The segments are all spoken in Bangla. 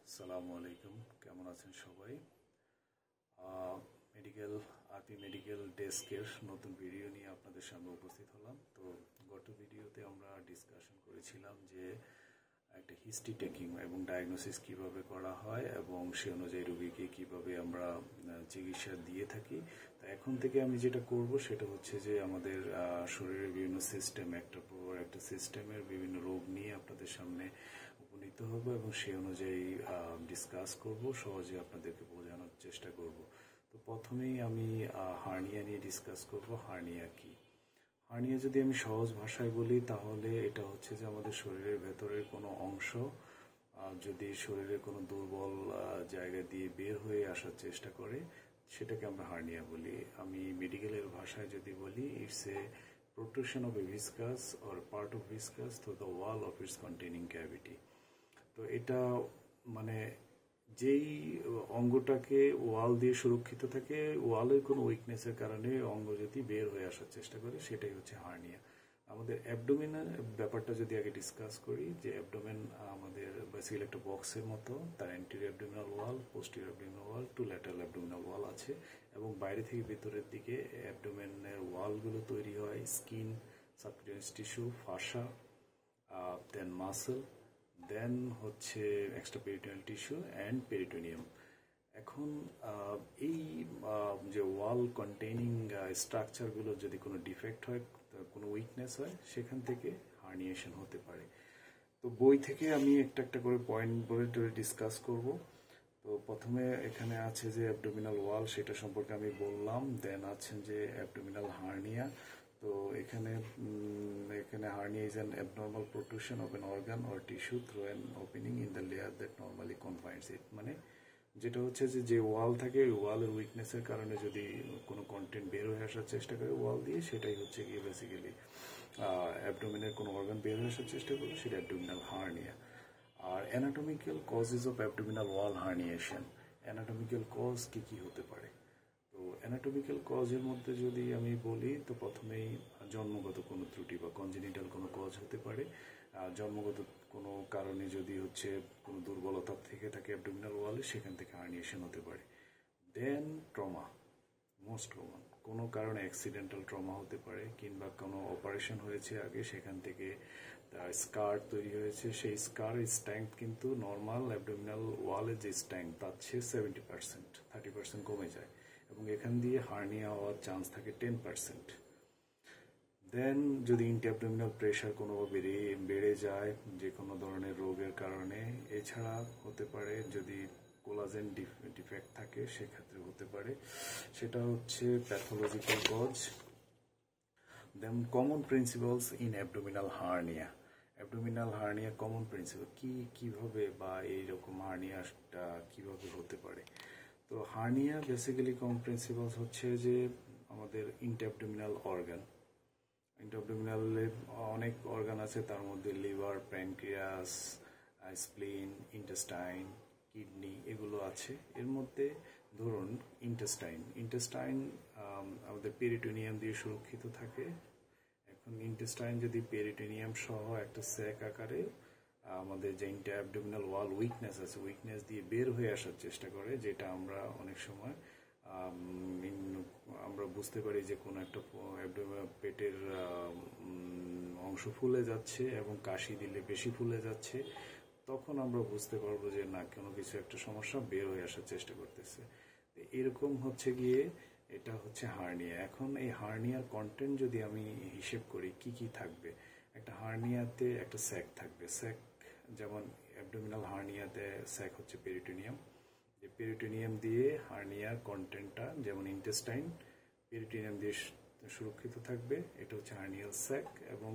আসসালামু আলাইকুম, কেমন আছেন সবাই? মেডিকেল আরপি মেডিকেল ডেস্কের নতুন ভিডিও নিয়ে আপনাদের সামনে উপস্থিত হলাম। তো গত ভিডিওতে আমরা ডিসকাশন করেছিলাম যে একটা হিস্ট্রি টেকিং এবং ডায়াগনোসিস কিভাবে করা হয় এবং সে অনুযায়ী রোগীকে কিভাবে আমরা চিকিৎসা দিয়ে থাকি। তো এখন থেকে আমি যেটা করব সেটা হচ্ছে যে আমাদের শরীরের বিভিন্ন সিস্টেম, একটা পর একটা সিস্টেমের বিভিন্ন রোগ নিয়ে আপনাদের সামনে উপনীত হব এবং সে অনুযায়ী ডিসকাস করব, সহজে আপনাদেরকে বোঝানোর চেষ্টা করব। তো প্রথমেই আমি হার্নিয়া নিয়ে ডিসকাস করব। হার্নিয়া কি? হার্নিয়া যদি আমি সহজ ভাষায় বলি তাহলে এটা হচ্ছে যে আমাদের শরীরের ভেতরের কোনো অংশ যদি শরীরের কোনো দুর্বল জায়গা দিয়ে বের হয়ে আসার চেষ্টা করে, সেটাকে আমরা হার্নিয়া বলি। আমি মেডিকেলের ভাষায় যদি বলি, it's a protrusion of a viscous or part of viscous through the wall of its containing cavity. তো এটা মানে যেই অঙ্গটাকে ওয়াল দিয়ে সুরক্ষিত থাকে, ওয়ালের কোনো উইকনেসের কারণে অঙ্গ যদি বের হয়ে আসার চেষ্টা করে, সেটাই হচ্ছে হার্নিয়া। আমাদের অ্যাবডোমেনের ব্যাপারটা যদি আগে ডিসকাস করি, যে অ্যাবডোমেন আমাদের বেসিক্যালি একটা বক্সের মতো, তার anterior abdominal wall, posterior abdominal wall, two lateral abdominal wall আছে এবং বাইরে থেকে ভেতরের দিকে অ্যাবডোমেনের ওয়ালগুলো তৈরি হয় স্কিন, সাবকিউটেনিয়াস টিস্যু, ফাসা, দেন মাসল, দেন হচ্ছে extra peritoneal tissue and peritoneum. এখন এই যে ওয়াল কন্টেইনিং স্ট্রাকচারগুলো যদি কোনো ডিফেক্ট হয়, কোনো উইকনেস হয়, সেখান থেকে হার্নিয়েশন হতে পারে। তো বই থেকে আমি একটা একটা করে পয়েন্ট বলে ডিসকাস করব। তো প্রথমে এখানে আছে যে অ্যাবডোমিনাল ওয়াল, সেটা সম্পর্কে আমি বললাম। দেন আছেন যে অ্যাবডোমিনাল হার্নিয়া। তো এখানে hernia is an abnormal protrusion of an organ or tissue through an opening in the layer that normally confines it. মানে যেটা হচ্ছে যে ওয়াল থাকে, ওই ওয়ালের উইকনেসের কারণে যদি কোনো কন্টেন্ট বের হয়ে আসার চেষ্টা করে ওয়াল দিয়ে, সেটাই হচ্ছে গিয়ে বেসিক্যালি অ্যাবডোমিনের কোনো অর্গান বের হয়ে আসার চেষ্টা করলে সেটা অ্যাবডোমিনাল হার্নিয়া। আর anatomical causes of abdominal wall herniation, anatomical cause কি কি হতে পারে? তো অ্যানাটমিক্যাল কজের মধ্যে যদি আমি বলি, তো প্রথমেই জন্মগত কোনো ত্রুটি বা কনজেনিটাল কোনো কজ হতে পারে। জন্মগত কোনো কারণে যদি হচ্ছে কোনো দুর্বলতা থেকে থাকে অ্যাবডোমিনাল ওয়ালে, সেখান থেকে হার্নিয়েশন হতে পারে। দেন ট্রমা, মোস্ট কমন। কোনো কারণে অ্যাক্সিডেন্টাল ট্রমা হতে পারে, কিংবা কোনো অপারেশন হয়েছে আগে, সেখান থেকে স্কার তৈরি হয়েছে। সেই স্কারের স্ট্রেংথ কিন্তু নর্মাল অ্যাবডোমিনাল ওয়ালের যে স্ট্রেংথ তার চেয়ে 70%, 30% কমে যায় এবং এখান দিয়ে হার্নিয়া হওয়ার চান্স থাকে 10%। দেন যদি ইন্টারঅ্যাবডোমিনাল প্রেশার কোনোভাবে বেড়ে যায় যে কোনো ধরনের রোগের কারণে, এছাড়া হতে পারে যদি কোলাজেন ডিফেক্ট থাকে, সেক্ষেত্রে হতে পারে। সেটা হচ্ছে pathological cause. Then common principles in abdominal hernia. Abdominal hernia common principle কিভাবে বা এইরকম হার্নিয়াটা কিভাবে হতে পারে? তো হার্নিয়া বেসিক্যালি কমন প্রিন্সিপালস হচ্ছে যে আমাদের ইন্টারঅ্যাবডোমিনাল অর্গান, ইন্টারঅ্যাবডোমিনালে অনেক অর্গান আছে, তার মধ্যে লিভার, প্যানক্রিয়াস, স্প্লিন, ইন্টেস্টাইন, কিডনি, এগুলো আছে। এর মধ্যে ধরুন ইন্টেস্টাইন আমাদের পেরিটোনিয়াম দিয়ে সুরক্ষিত থাকে। এখন ইন্টেস্টাইন যদি পেরিটোনিয়াম সহ একটা স্যাক আকারে আমাদের যে ইন্টারঅ্যাবডোমিনাল ওয়াল উইকনেস আছে, উইকনেস দিয়ে বের হয়ে আসার চেষ্টা করে, যেটা আমরা অনেক সময় আমরা বুঝতে পারি যে কোনো একটা পেটের অংশ ফুলে যাচ্ছে এবং কাশি দিলে বেশি ফুলে যাচ্ছে, তখন আমরা বুঝতে পারবো যে না, কোনো কিছু একটা সমস্যা বের হয়ে আসার চেষ্টা করতেছে। এরকম হচ্ছে গিয়ে এটা হচ্ছে হার্নিয়া। এখন এই হার্নিয়ার কন্টেন্ট যদি আমি হিসেব করি কি কি থাকবে, একটা হার্নিয়াতে একটা স্যাক থাকবে। স্যাক যেমন অ্যাবডোমিনাল হার্নিয়াতে স্যাক হচ্ছে পেরিটোনিয়াম, যে পেরিটোনিয়াম দিয়ে হার্নিয়ার কন্টেন্টটা, যেমন ইন্টেস্টাইন পেরিটোনিয়াম দিয়ে সুরক্ষিত থাকবে, এটা হচ্ছে হার্নিয়াল স্যাক। এবং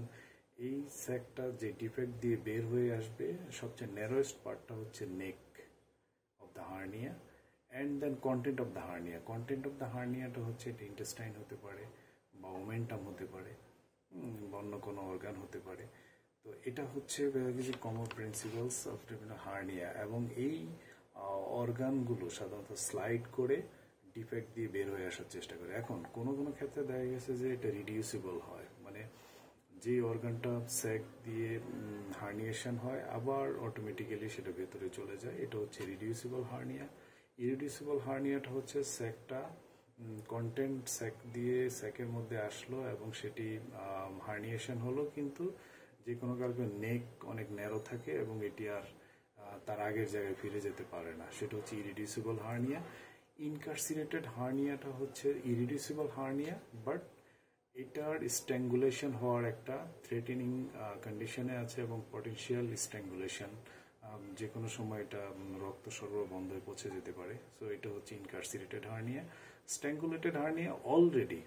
এই স্যাকটা যে ডিফেক্ট দিয়ে বের হয়ে আসবে, সবচেয়ে ন্যারোয়েস্ট পার্টটা হচ্ছে neck of the hernia. And then content of the hernia, content of the হার্নিয়াটা হচ্ছে এটা ইন্টেস্টাইন হতে পারে বা ওমেন্টাম হতে পারে বা অন্য কোনো অর্গান হতে পারে। তো এটা হচ্ছে কিছু কমন প্রিন্সিপালস অফ হার্নিয়া। এবং এই অর্গানগুলো সাধারণত স্লাইড করে ডিফেক্ট দিয়ে বের হয়ে আসার চেষ্টা করে। এখন কোনো কোনো ক্ষেত্রে দেখা গেছে যে এটা রিডিউসিবল হয়, মানে যে অর্গানটা স্যাক দিয়ে হার্নিয়েশন হয় আবার অটোমেটিক্যালি সেটা ভেতরে চলে যায়, এটা হচ্ছে রিডিউসিবল হার্নিয়া। ইরিডিউসিবল হার্নিয়াটা হচ্ছে স্যাকটা কন্টেন্ট স্যাক দিয়ে স্যাকের মধ্যে আসলো এবং সেটি হার্নিয়েশন হলো, কিন্তু যে কোনো কারণে নেক অনেক ন্যারো থাকে এবং এটি আর তার আগের জায়গায় ফিরে যেতে পারে না, সেটা হচ্ছে ইরিডিউসিবল হার্নিয়া। ইনকার্সিরেটেড হার্নিয়াটা হচ্ছে ইরিডিউসিবল হার্নিয়া, বাট এটার স্ট্যাঙ্গুলেশন হওয়ার একটা থ্রেটেনিং কন্ডিশনে আছে এবং পটেনশিয়াল স্ট্যাঙ্গুলেশন, যে কোনো সময় এটা রক্ত সরবরাহ বন্ধ হয়ে পৌঁছে যেতে পারে। সো এটা হচ্ছে ইনকার্সিরেটেড হার্নিয়া। স্ট্যাঙ্গুলেটেড হার্নিয়া অলরেডি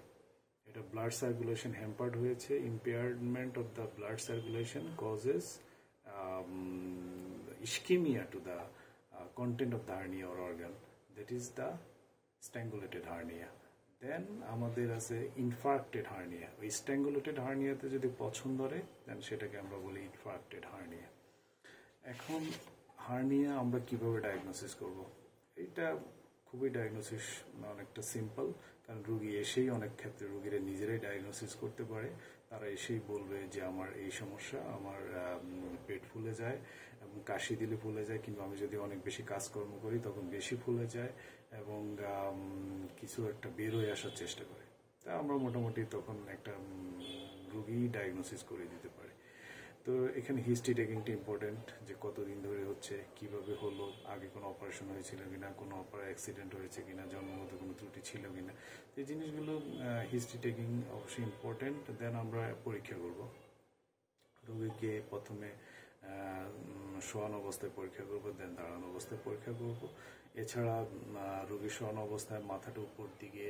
এটা ব্লাড সার্কুলেশন হ্যাম্পার্ড হয়েছে, impairment of the blood circulation causes ischemia to the content of the hernia or organ, that is the strangulated hernia. দেন আমাদের আছে ইনফার্ক্টেড হার্নিয়া। ওই স্ট্যাঙ্গুলেটেড হার্নিয়াতে যদি পছন্দ ধরে দেন সেটাকে আমরা বলি ইনফার্ক্টেড হার্নিয়া। এখন হার্নিয়া আমরা কিভাবে ডায়াগনোসিস করব? এটা খুবই ডায়াগনোসিস অনেকটা সিম্পল, কারণ রুগী এসেই অনেক ক্ষেত্রে রুগীরা নিজেরাই ডায়াগনোসিস করতে পারে। তারা এসেই বলবে যে আমার এই সমস্যা, আমার পেট ফুলে যায় এবং কাশি দিলে ফুলে যায়, কিংবা আমি যদি অনেক বেশি কাজকর্ম করি তখন বেশি ফুলে যায় এবং কিছু একটা বের হয়ে আসার চেষ্টা করে। তা আমরা মোটামুটি তখন একটা রুগী ডায়াগনোসিস করে দিতে পারি। তো এখানে হিস্ট্রি টেকিংটা ইম্পর্টেন্ট, যে কতদিন ধরে হচ্ছে, কিভাবে হলো, আগে কোনো অপারেশন হয়েছিল কিনা, কোনো অ্যাক্সিডেন্ট হয়েছে কিনা, জন্মগত কোনো ত্রুটি ছিল কিনা, এই জিনিসগুলো হিস্ট্রি টেকিং অবশ্যই ইম্পর্টেন্ট। দেন আমরা পরীক্ষা করব রোগীকে, প্রথমে শোয়ানো অবস্থায় পরীক্ষা করব, দেন দাঁড়ানো অবস্থায় পরীক্ষা করব। এছাড়া রোগীর শোয়ানো অবস্থায় মাথাটা উপর দিকে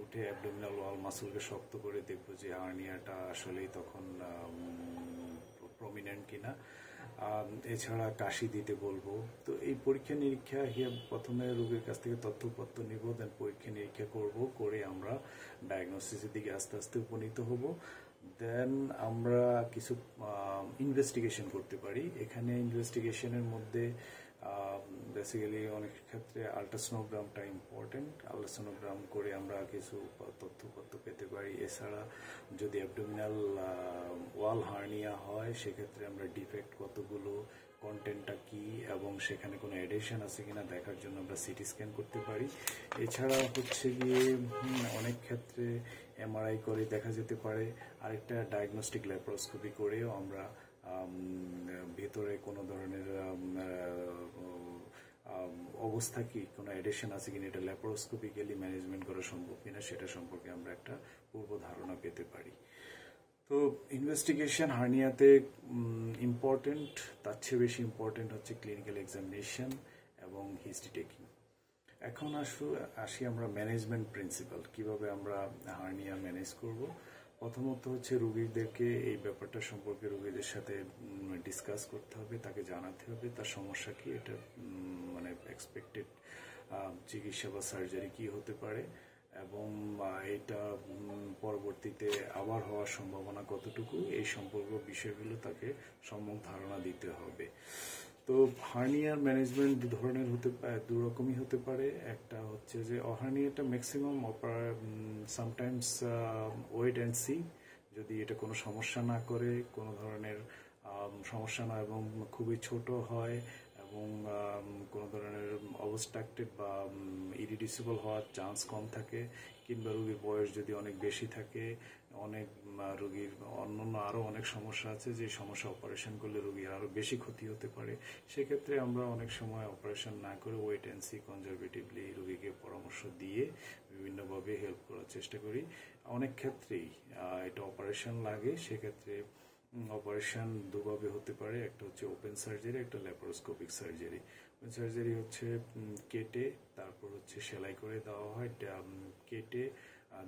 উঠে অ্যাবডোমিনাল ওয়াল মাসলকে শক্ত করে দেখব যে হার্নিয়াটা আসলেই তখন প্রমিনেন্ট কিনা। এছাড়া কাশি দিতে বলবো। তো এই পরীক্ষা নিরীক্ষা প্রথমে রোগীর কাছ থেকে তথ্যপত্র নিব, দেন পরীক্ষা নিরীক্ষা করব, করে আমরা ডায়াগনোসিসের দিকে আস্তে আস্তে উপনীত হব। দেন আমরা কিছু ইনভেস্টিগেশন করতে পারি। এখানে ইনভেস্টিগেশনের মধ্যে বেসিক্যালি অনেক ক্ষেত্রে আল্ট্রাসোনোগ্রামটা ইম্পর্টেন্ট। আল্ট্রাসোনোগ্রাম করে আমরা কিছু তথ্যপত্র পেতে পারি। এছাড়া যদি অ্যাবডোমিনাল ওয়াল হার্নিয়া হয় সেক্ষেত্রে আমরা ডিফেক্ট কতগুলো, কন্টেন্টটা কি এবং সেখানে কোনো এডেশন আছে কিনা দেখার জন্য আমরা সিটি স্ক্যান করতে পারি। এছাড়া হচ্ছে গিয়ে অনেক ক্ষেত্রে এমআরআই করে দেখা যেতে পারে। আরেকটা ডায়াগনস্টিক ল্যাপারোস্কোপি করেও আমরা ভেতরে কোনো ধরনের অবস্থা কি, কোনো এডেশন আছে কিনা, এটা ল্যাপারোস্কোপিক্যালি ম্যানেজমেন্ট করা সম্ভব কিনা সেটা সম্পর্কে আমরা একটা পূর্ব ধারণা পেতে পারি। তো ইনভেস্টিগেশন হার্নিয়াতে ইম্পর্টেন্ট, তার চেয়ে বেশি ইম্পর্টেন্ট হচ্ছে ক্লিনিক্যাল এক্সামিনেশন এবং হিস্ট্রি টেকিং। এখন আসি আমরা ম্যানেজমেন্ট প্রিন্সিপাল, কিভাবে আমরা হার্নিয়া ম্যানেজ করব। প্রথমত হচ্ছে রোগীদেরকে এই ব্যাপারটা সম্পর্কে রোগীদের সাথে ডিসকাস করতে হবে, তাকে জানাতে হবে তার সমস্যা কি, এটা মানে এক্সপেক্টেড চিকিৎসা বা সার্জারি কি হতে পারে এবং এটা পরবর্তীতে আবার হওয়ার সম্ভাবনা কতটুকু, এই সম্পর্ক বিষয়গুলো তাকে সম্যক ধারণা দিতে হবে। তো হার্নিয়ার ম্যানেজমেন্ট দু রকমই হতে পারে। একটা হচ্ছে যে হার্নিয়াটা maximum sometimes wait and see, যদি এটা কোনো সমস্যা না করে, কোনো ধরনের সমস্যা না এবং খুবই ছোট হয় এবং কোনো ধরনের অবস্ট্রাক্টেড বা ইরিডিউসিবল হওয়ার চান্স কম থাকে, কিংবা রোগীর বয়স যদি অনেক বেশি থাকে, অনেক রোগীর অন্যান্য আরও অনেক সমস্যা আছে যে সমস্যা অপারেশন করলে রোগীর আরও বেশি ক্ষতি হতে পারে, সেক্ষেত্রে আমরা অনেক সময় অপারেশন না করে ওয়েট অ্যান্ড সি কনজারভেটিভলি রোগীকে পরামর্শ দিয়ে বিভিন্নভাবে হেল্প করার চেষ্টা করি। অনেক ক্ষেত্রেই এটা অপারেশন লাগে, সেক্ষেত্রে অপারেশন দুভাবে হতে পারে, একটা হচ্ছে ওপেন সার্জারি, একটা ল্যাপারোস্কোপিক সার্জারি। ওপেন সার্জারি হচ্ছে কেটে তারপর হচ্ছে সেলাই করে দেওয়া হয়। কেটে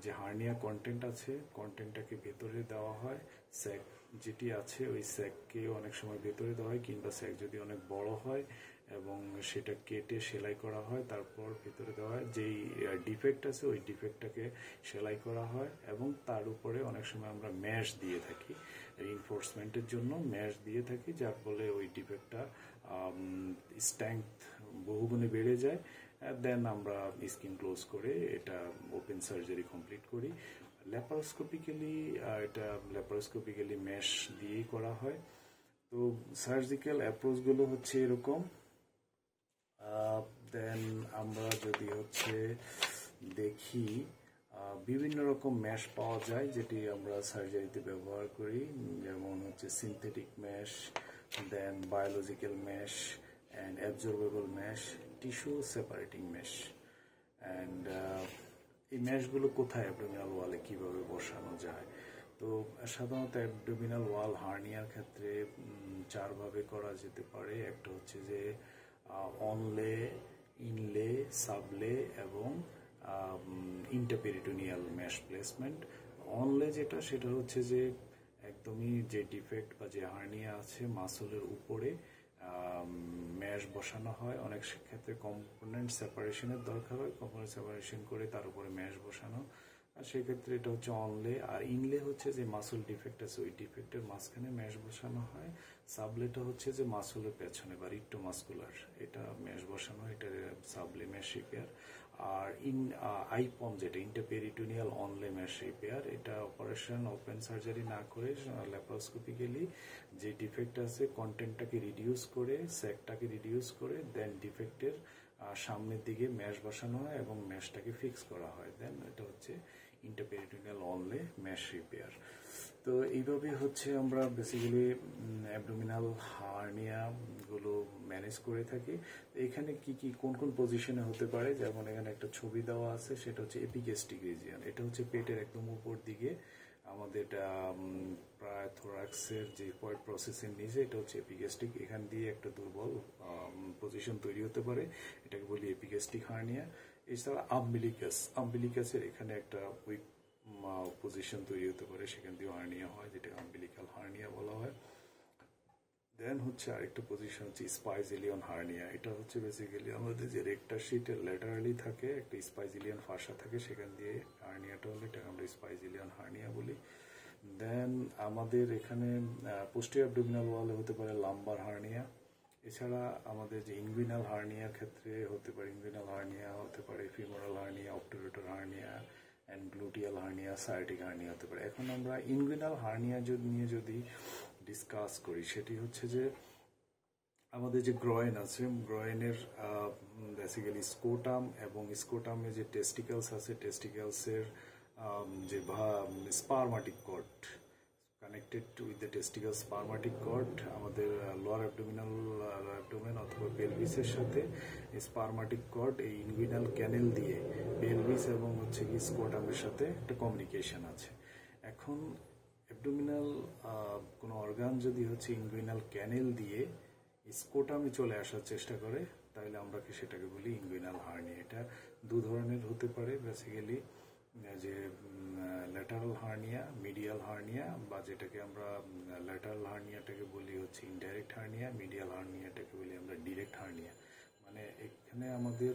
যে হার্নিয়া কন্টেন্ট আছে কন্টেন্টটাকে ভেতরে দেওয়া হয়, স্যাক যেটি আছে ওই স্যাককে অনেক সময় ভেতরে দেওয়া হয়, কিংবা স্যাক যদি অনেক বড় হয় এবং সেটা কেটে সেলাই করা হয় তারপর ভেতরে দেওয়া হয়। যেই ডিফেক্ট আছে ওই ডিফেক্টটাকে সেলাই করা হয় এবং তার উপরে অনেক সময় আমরা ম্যাশ দিয়ে থাকি, রিইনফোর্সমেন্টের জন্য ম্যাশ দিয়ে থাকি, যার ফলে ওই ডিফেক্টটা স্ট্রেংথ বহুগুণে বেড়ে যায়। দেন আমরা স্কিন ক্লোজ করে এটা ওপেন সার্জারি কমপ্লিট করি। ল্যাপারোস্কোপিক্যালি এটা ল্যাপারোস্কোপিক্যালি মেশ দিয়েই করা হয়। তো সার্জিক্যাল অ্যাপ্রোচগুলো হচ্ছে এরকম। দেন আমরা যদি হচ্ছে দেখি বিভিন্ন রকম ম্যাশ পাওয়া যায় যেটি আমরা সার্জারিতে ব্যবহার করি, যেমন হচ্ছে synthetic mesh, then biological mesh and absorbable mesh, tissue separating mesh. And এই ম্যাশগুলো কোথায় অ্যাবডোমিনাল ওয়ালে কিভাবে বসানো যায়? তো সাধারণত অ্যাবডোমিনাল ওয়াল হার্নিয়ার ক্ষেত্রে চারভাবে করা যেতে পারে। একটা হচ্ছে যে অনলে, ইনলে, সাবলে এবং ইন্টারপেরিটোনিয়াল ম্যাশ প্লেসমেন্ট। অনলে যেটা, সেটা হচ্ছে যে একদমই যে ডিফেক্ট বা যে হার্নিয়া আছে মাসলের উপরে ম্যাশ বসানো হয়। অনেক ক্ষেত্রে কম্পোনেন্ট সেপারেশনের দরকার হয়, কম্পোনেন্ট সেপারেশন করে তার উপরে ম্যাশ বসানো, আর সেক্ষেত্রে এটা হচ্ছে অনলে। আর ইনলে হচ্ছে যে মাসল ডিফেক্ট আছে ওই ডিফেক্টের মাঝখানে ম্যাশ বসানো হয়। সাবলেটা হচ্ছে যে মাসলের পেছনে বা রিক্টোমাস্কুলার, এটা ম্যাশ বসানো হয়, এটা সাবলে ম্যাশ রিপেয়ার। আর আইপন যেটা ইন্টারপেরিটোনিয়াল অনলে ম্যাশ রিপেয়ার, এটা অপারেশন ওপেন সার্জারি না করে ল্যাপারোস্কোপিক্যালি যে ডিফেক্ট আছে কন্টেন্টটাকে রিডিউস করে, স্যাকটাকে রিডিউস করে, দেন ডিফেক্টের সামনের দিকে ম্যাশ বসানো হয় এবং ম্যাশটাকে ফিক্স করা হয়। দেন এটা হচ্ছে ইন্টারপেরিটোনিয়াল অনলে ম্যাশ রিপেয়ার। তো এইভাবে হচ্ছে আমরা বেসিক্যালি অ্যাবডোমিনাল হার্নিয়া গুলো ম্যানেজ করে থাকি। এখানে কি কি কোন কোন পজিশনে হতে পারে, যেমন এখানে একটা ছবি দেওয়া আছে, সেটা হচ্ছে এপিগ্যাস্ট্রিক রিজিয়ন। এটা হচ্ছে পেটের একদম উপর দিকে আমাদের প্রায় থোরাক্সের যে পয়েন্ট প্রসেসের নিচে, এটা হচ্ছে এপিগ্যাস্ট্রিক। এখান দিয়ে একটা দুর্বল পজিশন তৈরি হতে পারে, এটাকে বলি এপিগ্যাস্ট্রিক হার্নিয়া। এছাড়া আম্বিলিকাসের এখানে একটা উইক পজিশন তৈরি হতে পারে, সেখান দিয়ে হার্নিয়া হয়, যেটা আম্বিলিকাল হার্নিয়া বলা হয়। দেন হচ্ছে আরেকটা পজিশন হচ্ছে স্পাইজিলিয়ন হার্নিয়া। এটা হচ্ছে বেসিক্যালি আমাদের যে রেক্টার শিটের ল্যাটারালি থাকে একটা স্পাইজিলিয়ন ফাঁসা থাকে, সেখান দিয়ে হার্নিয়াটা হলে এটাকে আমরা স্পাইজিলিয়ন হার্নিয়া বলি। দেন আমাদের এখানে পোস্টেরিয়র অ্যাবডোমিনাল ওয়ালে হতে পারে লাম্বার হার্নিয়া। এছাড়া আমাদের যে ইনগুইনাল হার্নিয়ার ক্ষেত্রে হতে পারে, ইনগুইনাল হার্নিয়া হতে পারে femoral hernia, obturator hernia and gluteal hernia, sciatic hernia হতে পারে। এখন আমরা ইনগুইনাল হার্নিয়া নিয়ে যদি ডিসকাস করি, সেটি হচ্ছে যে আমাদের যে গ্রয়েন আছে, গ্রয়েনের বেসিক্যালি স্কোটাম এবং স্কোটামে যে টেস্টিকেলস আছে, টেস্টিকেলসের যে spermatic cord connected with the testicle spermatic cord আমাদের লোয়ার অ্যাবডোমেন অথবা পেলভিসের সাথে স্পারমাটিক কর্ড এই ইনগুইনাল ক্যানেল দিয়ে পেলভিস এবং হচ্ছে কি স্কোটামের সাথে একটা কমিউনিকেশন আছে। এখন অ্যাবডোমিনাল কোনো অর্গান যদি হচ্ছে ইনগুইনাল ক্যানেল দিয়ে স্কোটামে চলে আসার চেষ্টা করে, তাহলে আমরা কি সেটাকে বলি ইনগুইনাল হার্নিয়া। এটা দু ধরনের হতে পারে বেসিক্যালি, যে ল্যাটারাল হার্নিয়া, মিডিয়াল হার্নিয়া, বা যেটাকে আমরা ল্যাটারাল হার্নিয়াটাকে বলি হচ্ছে ইনডাইরেক্ট হার্নিয়া, মিডিয়াল হার্নিয়াটাকে বলি আমরা ডিরেক্ট হার্নিয়া। মানে এখানে আমাদের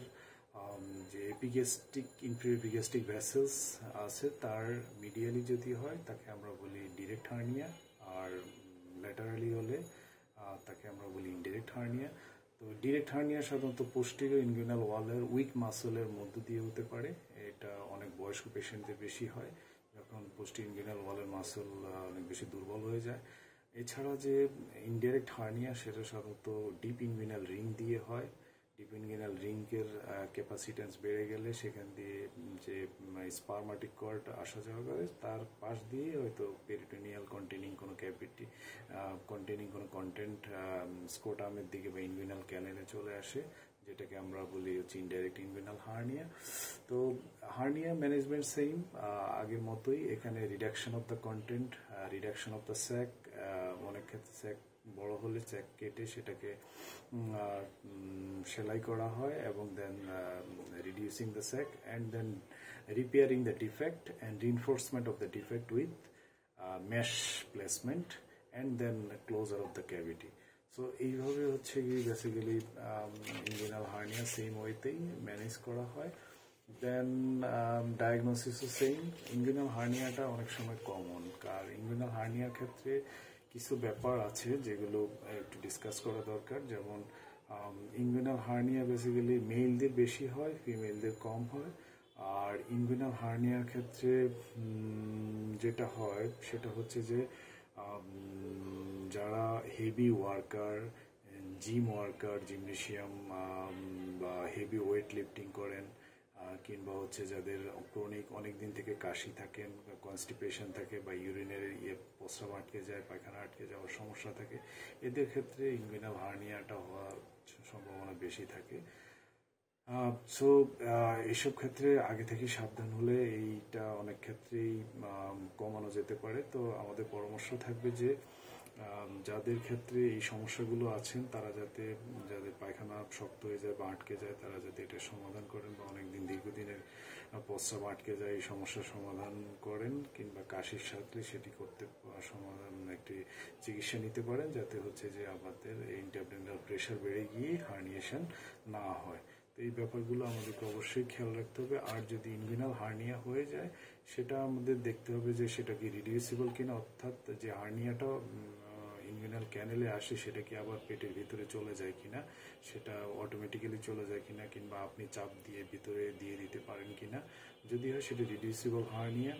যে এপিগ্যাস্ট্রিক ইনফেরিয়র এপিগ্যাস্ট্রিক ভেসেলস আছে তার মিডিয়ালি যদি হয় তাকে আমরা বলি ডিরেক্ট হার্নিয়া, আর ল্যাটারালি হলে তাকে আমরা বলি ইনডাইরেক্ট হার্নিয়া। তো ডিরেক্ট হার্নিয়া সাধারণত পোস্টেরিয়র ইনগুইনাল ওয়ালের উইক মাসলের মধ্য দিয়ে হতে পারে। এটা অনেক বয়স্ক পেশেন্টদের বেশি হয়, যখন পোস্টেরিয়র ইনগুইনাল ওয়ালের মাসল অনেক বেশি দুর্বল হয়ে যায়। এছাড়া যে ইনডাইরেক্ট হার্নিয়া, সেটা সাধারণত ডিপ ইনগুইনাল রিং দিয়ে হয়। ডিপ ইনগুইনাল রিংয়ের ক্যাপাসিটেন্স বেড়ে গেলে সেখান দিয়ে যে স্পারমাটিক কর্ড আসা যাওয়া করে, তার পাশ দিয়ে হয়তো পেরিটোনিয়াল কন্টেনিং কোনো ক্যাভিটি কন্টেনিং কোনো কন্টেন্ট স্কোটামের দিকে বা ইনগুইনাল ক্যানেলে চলে আসে, যেটাকে আমরা বলি হচ্ছে ইনডাইরেক্ট ইনগুইনাল হার্নিয়া। তো হার্নিয়া ম্যানেজমেন্ট সেম আগের মতোই, এখানে reduction of the content, reduction of the sec, অনেক ক্ষেত্রে স্যাক বড় হলে স্যাক কেটে সেটাকে সেলাই করা হয়, এবং then reducing the sac and then repairing the defect and reinforcement of the defect with mesh placement and then closure of the cavity. So এইভাবে হচ্ছে কি বেসিক্যালি ইনগুইনাল হার্নিয়া সেম ওয়েতেই ম্যানেজ করা হয়। দেন ডায়াগনোসিসও সেম। ইনগুইনাল হার্নিয়াটা অনেক সময় কমন, কারণ ইনগুইনাল হার্নিয়ার ক্ষেত্রে কিছু ব্যাপার আছে যেগুলো একটু ডিসকাস করা দরকার। যেমন ইনগুইনাল হার্নিয়া বেসিক্যালি মেলদের বেশি হয়, ফিমেলদের কম হয়। আর ইনগুইনাল হার্নিয়ার ক্ষেত্রে যেটা হয় সেটা হচ্ছে যে যারা heavy worker, gym worker, gymnasium বা হেভি ওয়েট লিফটিং করেন, কিংবা হচ্ছে যাদের ক্রনিক অনেক দিন থেকে কাশি থাকেন, কনস্টিপেশন থাকে, বা ইউরিনের প্রস্রাব আটকে যায়, পায়খানা আটকে যাওয়ার সমস্যা থাকে, এদের ক্ষেত্রে ইনগুইনাল হার্নিয়াটা হওয়ার সম্ভাবনা বেশি থাকে। সো এইসব ক্ষেত্রে আগে থেকে সাবধান হলে এইটা অনেক ক্ষেত্রেই কমানো যেতে পারে। তো আমাদের পরামর্শ থাকবে যে যাদের ক্ষেত্রে এই সমস্যাগুলো আছেন তারা যাতে, যাদের পায়খানা শক্ত হয়ে যায় বা আটকে যায়, তারা যাতে এটা সমাধান করেন, বা অনেকদিন দীর্ঘদিনের প্রস্রাব আটকে যায় এই সমস্যার সমাধান করেন, কিংবা কাশির সাথে সেটি করতে সমাধান একটি চিকিৎসা নিতে পারেন, যাতে হচ্ছে যে আমাদের ইন্টারঅ্যাবডোমিনাল প্রেশার বেড়ে গিয়ে হার্নিয়েশন না হয়। তো এই ব্যাপারগুলো আমাদেরকে অবশ্যই খেয়াল রাখতে হবে। আর যদি ইনগুইনাল হার্নিয়া হয়ে যায় সেটা আমাদের দেখতে হবে যে সেটা কি রিডিউসিবল কিনা, অর্থাৎ যে হার্নিয়াটা ইনগুইনাল ক্যানেলে আসে সেটা কি আবার পেটের ভিতরে চলে যায় কিনা, সেটা অটোমেটিক্যালি চলে যায় কিনা, কিংবা আপনি চাপ দিয়ে ভিতরে দিয়ে দিতে পারেন কিনা। যদি হয় সেটা রিডিউসিবল হার্নিয়া।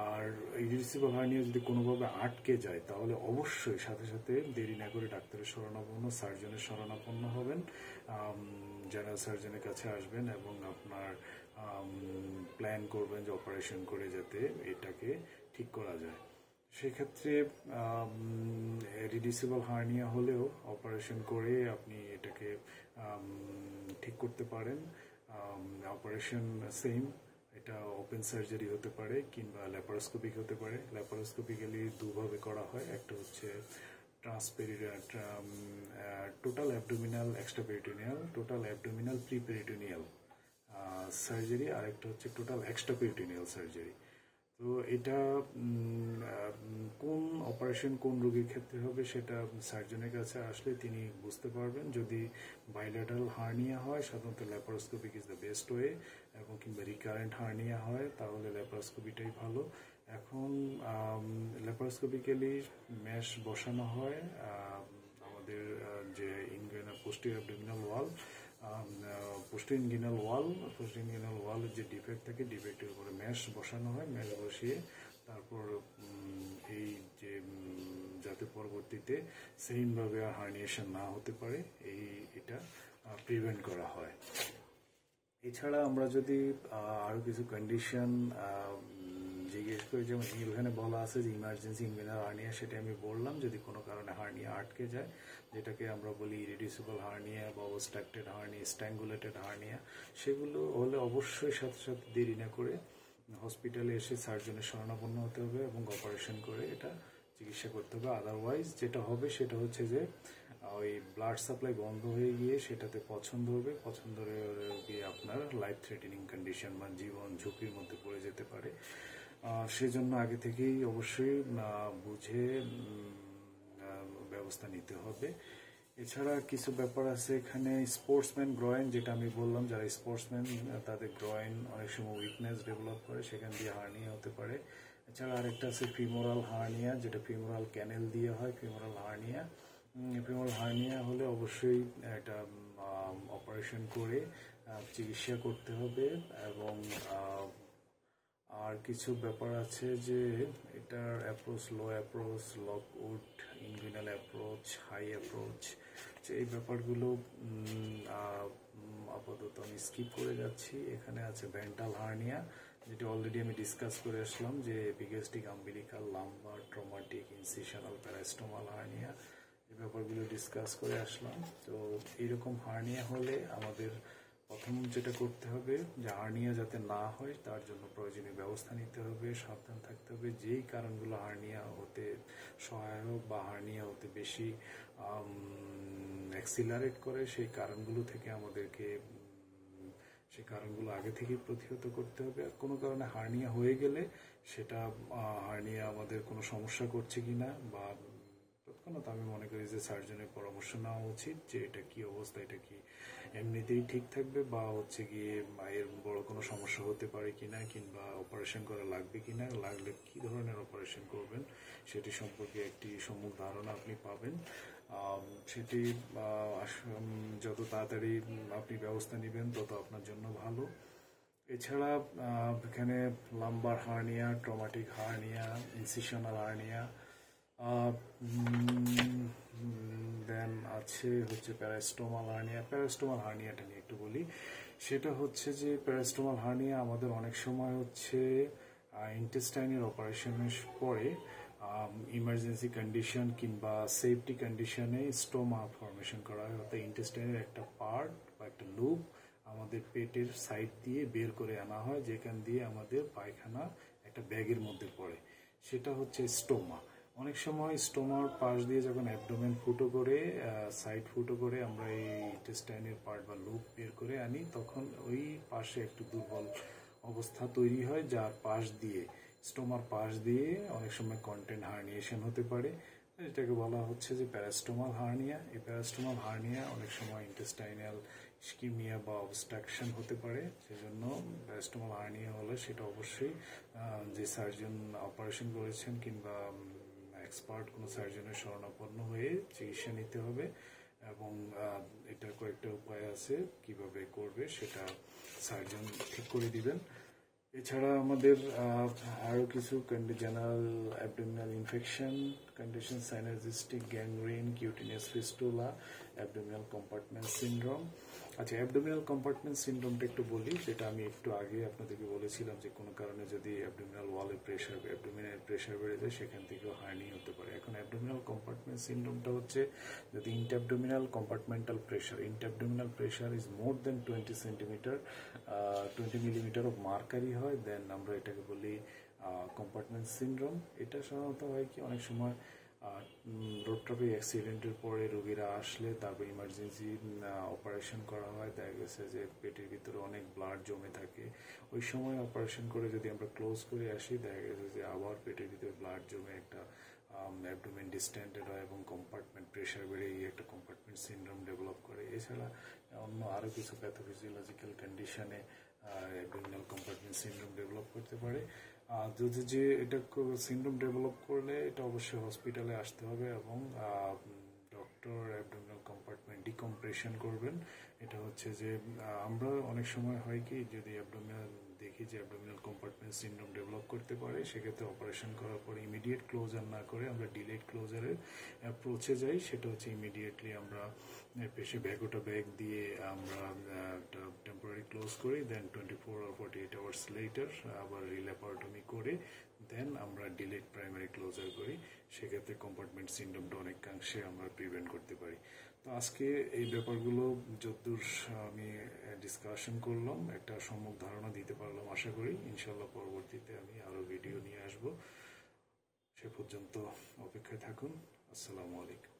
আর রিডিউসিবল হার্নিয়া যদি কোনোভাবে আটকে যায় তাহলে অবশ্যই সাথে সাথে দেরি না করে ডাক্তারের শরণাপন্ন, সার্জনের শরণাপন্ন হবেন, জেনারেল সার্জনের কাছে আসবেন এবং আপনার প্ল্যান করবেন যে অপারেশন করে যাতে এটাকে ঠিক করা যায়। সেক্ষেত্রে রিডিউসিবল হার্নিয়া হলেও অপারেশন করে আপনি এটাকে ঠিক করতে পারেন। অপারেশন সেম, এটা ওপেন সার্জারি হতে পারে কিংবা ল্যাপারোস্কোপিক হতে পারে। ল্যাপারোস্কোপিক্যালি দুভাবে করা হয়, একটা হচ্ছে total abdominal extraperitoneal, total abdominal preperitoneal surgery, আর একটা হচ্ছে টোটাল এক্সট্রাপেরিটোনিয়াল সার্জারি। তো এটা কোন অপারেশন কোন রোগীর ক্ষেত্রে হবে সেটা সার্জনের কাছে আসলে তিনি বুঝতে পারবেন। যদি বাইলেটারাল হার্নিয়া হয় সাধারণত laparoscopic is the best way, এবং কিংবা রিকারেন্ট হার্নিয়া হয় তাহলে ল্যাপারোস্কোপিটাই ভালো। এখন ল্যাপারোস্কোপিক্যালি মেশ বসানো হয় আমাদের যে inguinal posterior abdominal wall, posterior ওয়ালের যে ডিফেক্ট থাকে ডিফেক্টের উপরে মেশ বসানো হয়, মেশ বসিয়ে তারপর এই যে যাতে পরবর্তীতে সেইমভাবে আর হার্নিয়েশন না হতে পারে এটা প্রিভেন্ট করা হয়। এছাড়া আমরা যদি আরও কিছু কন্ডিশন জিজ্ঞেস করি, যেমন এখানে বলা আছে যে ইমার্জেন্সি ইনগুইনাল হার্নিয়া, সেটা আমি বললাম। যদি কোনো কারণে হার্নিয়া আটকে যায়, যেটাকে আমরা বলি ইরিডিউসিবল হার্নিয়া বা অবস্ট্রাক্টেড হার্নিয়া, স্ট্র্যাঙ্গুলেটেড হার্নিয়া, সেগুলো হলে অবশ্যই সাথে সাথে দেরি না করে হসপিটালে এসে সার্জনের শরণাপন্ন হতে হবে এবং অপারেশন করে এটা চিকিৎসা করতে হবে। আদারওয়াইজ যেটা হবে সেটা হচ্ছে যে ওই ব্লাড সাপ্লাই বন্ধ হয়ে গিয়ে সেটাতে পছন্দ হয়ে গিয়ে আপনার লাইফ থ্রেটেনিং কন্ডিশন বা জীবন ঝুঁকির মধ্যে পড়ে যেতে পারে। সেজন্য আগে থেকেই অবশ্যই বুঝে ব্যবস্থা নিতে হবে। এছাড়া কিছু ব্যাপার আছে এখানে, স্পোর্টসম্যান গ্রয়েন, যেটা আমি বললাম, যারা স্পোর্টসম্যান তাদের গ্রয়েন অনেক সময় উইকনেস ডেভেলপ করে, সেখান দিয়ে হার্নিয়া হতে পারে। এছাড়া আরেকটা আছে ফিমোরাল হার্নিয়া, যেটা ফিমোরাল ক্যানেল দিয়ে হয়। ফিমোরাল হার্নিয়া হলে অবশ্যই এটা অপারেশন করে চিকিৎসা করতে হবে। এবং আর কিছু ব্যাপার আছে যে এটার approach, low approach, Lockwood, inguinal approach, high approach, এই ব্যাপারগুলো আপাতত আমি স্কিপ করে যাচ্ছি। এখানে আছে ভেন্টাল হার্নিয়া, যেটা অলরেডি আমি ডিসকাস করে আসলাম, যে epigastric, umbilical, lumbar, traumatic, incisional, parastomal hernia, এই ব্যাপারগুলো ডিসকাস করে আসলাম। তো এইরকম হার্নিয়া হলে আমাদের প্রথম যেটা করতে হবে যে হার্নিয়া যাতে না হয় তার জন্য প্রয়োজনীয় ব্যবস্থা নিতে হবে, সাবধান থাকতে হবে। যেই কারণগুলো হার্নিয়া হতে সহায়ক বা হার্নিয়া হতে বেশি অ্যাক্সিলারেট করে, সেই কারণগুলো থেকে আমাদেরকে সেই কারণগুলো আগে থেকেই প্রতিহত করতে হবে। আর কোনো কারণে হার্নিয়া হয়ে গেলে সেটা হার্নিয়া আমাদের কোনো সমস্যা করছে কিনা বা তৎক্ষণাৎ আমি মনে করি যে সার্জনের পরামর্শ নেওয়া উচিত, যে এটা কি অবস্থা, এটা কি এমনিতেই ঠিক থাকবে বা হচ্ছে গিয়ে এর বড় কোনো সমস্যা হতে পারে কিনা, কিংবা অপারেশন করা লাগবে কিনা, লাগলে কি ধরনের অপারেশন করবেন সেটি সম্পর্কে একটি সম্যক ধারণা আপনি পাবেন। সেটি যত তাড়াতাড়ি আপনি ব্যবস্থা নেবেন তত আপনার জন্য ভালো। এছাড়া এখানে lumbar hernia, traumatic hernia, incisional hernia, then আছে হচ্ছে প্যারাস্টোমাল হার্নিয়া। প্যারাস্টোমাল হার্নিয়াটা নিয়ে একটু বলি। সেটা হচ্ছে যে প্যারাস্টোমাল হার্নিয়া আমাদের অনেক সময় হচ্ছে ইন্টেস্টাইনের অপারেশনের পরে ইমার্জেন্সি কন্ডিশন কিংবা সেফটি কন্ডিশনে স্টোমা ফর্মেশন করা হয়, অর্থাৎ ইন্টেস্টাইনের একটা পার্ট বা একটা লুপ আমাদের পেটের সাইড দিয়ে বের করে আনা হয়, যেখান দিয়ে আমাদের পায়খানা একটা ব্যাগের মধ্যে পড়ে, সেটা হচ্ছে স্টোমা। অনেক সময় স্টোমার পাশ দিয়ে যখন অ্যাবডোমেন ফুটো করে, সাইড ফুটো করে আমরা এই ইন্টেস্টাইনের পার্ট বা লুপ বের করে আনি, তখন ওই পাশে একটু দুর্বল অবস্থা তৈরি হয়, যার পাশ দিয়ে, স্টোমার পাশ দিয়ে অনেক সময় কন্টেন্ট হার্নিয়েশন হতে পারে। এটাকে বলা হচ্ছে যে প্যারাস্টোমাল হার্নিয়া। এই প্যারাস্টোমাল হার্নিয়া অনেক সময় ইন্টেস্টাইনাল ইসকিমিয়া বা অবস্ট্রাকশন হতে পারে। সেজন্য প্যারাস্টোমাল হার্নিয়া হলে সেটা অবশ্যই যে সার্জন অপারেশন করেছেন কিংবা এক্সপার্ট কোনো সার্জনের শরণাপন্ন হয়ে চিকিৎসা নিতে হবে, এবং এটার কয়েকটা উপায় আছে কিভাবে করবে, সেটা সার্জন ঠিক করে দিবেন। এছাড়া আমাদের আরও কিছু general abdominal infection condition, synergistic gangrene, cutaneous fistula, abdominal compartment syndrome. আচ্ছা, অ্যাবডোমিনাল কম্পার্টমেন্ট সিনড্রোমটা একটু বলি, যেটা আমি একটু আগে আপনাদেরকে বলেছিলাম যে কোনো কারণে যদি অ্যাবডোমিনাল ওয়ালের প্রেশার, অ্যাবডোমিনের প্রেশার বেড়ে যায়, সেখান থেকেও হার্নি হতে পারে। এখন অ্যাবডোমিনাল কম্পার্টমেন্ট সিনড্রোমটা হচ্ছে যদি interabdominal compartmental pressure, interabdominal pressure is more than 20 centimetre 20 millimetre of mercury হয়, দেন আমরা এটাকে বলি কম্পার্টমেন্ট সিনড্রোম। এটা সাধারণত হয় কি, অনেক সময় রোড ট্রাফিক অ্যাক্সিডেন্টের পরে রোগীরা আসলে তারপর ইমার্জেন্সি অপারেশন করা হয়, দেখা গেছে যে পেটের ভিতরে অনেক ব্লাড জমে থাকে, ওই সময় অপারেশন করে যদি আমরা ক্লোজ করে আসি, দেখা গেছে যে আবার পেটের ভিতরে ব্লাড জমে একটা অ্যাবডোমেন ডিস্টেন্ডেড হয় এবং কম্পার্টমেন্ট প্রেশার বেড়ে গিয়ে একটা কম্পার্টমেন্ট সিনড্রোম ডেভেলপ করে। এছাড়া অন্য আরও কিছু প্যাথোফিজিওলজিক্যাল কন্ডিশনে অ্যাবডোমিনাল কম্পার্টমেন্ট সিনড্রোম ডেভেলপ করতে পারে। যদি যে এটা সিনড্রোম ডেভেলপ করলে এটা অবশ্যই হসপিটালে আসতে হবে এবং ডক্টর অ্যাবডোমিনাল কম্পার্টমেন্ট ডিকম্প্রেশন করবেন। এটা হচ্ছে যে আমরা অনেক সময় হয় কি, যদি অ্যাবডোমিনাল দেখি যে অ্যাবডোমিনাল কম্পার্টমেন্ট সিনড্রোম ডেভেলপ করতে পারে, সেক্ষেত্রে অপারেশন করার পরে ইমিডিয়েট ক্লোজার না করে আমরা ডিলেড ক্লোজারের অ্যাপ্রোচে যাই। সেটা হচ্ছে ইমিডিয়েটলি আমরা পেশে ভ্যাগোটা ব্যাগ দিয়ে আমরা টেম্পোরারি ক্লোজ করি, দেন 24 or 48 hours লেটার আবার রিল্যাপারটমি করে দেন আমরা ডিলেড প্রাইমারি ক্লোজার করি। সেক্ষেত্রে কম্পার্টমেন্ট সিনড্রোমটা অনেকাংশে আমরা প্রিভেন্ট করতে পারি। তো আজকে এই ব্যাপারগুলো যতদূর আমি ডিসকাশন করলাম, একটা সম্যক ধারণা দিতে পারলাম আশা করি। ইনশাল্লাহ পরবর্তীতে আমি আরও ভিডিও নিয়ে আসব। সে পর্যন্ত অপেক্ষায় থাকুন। আসসালামু আলাইকুম।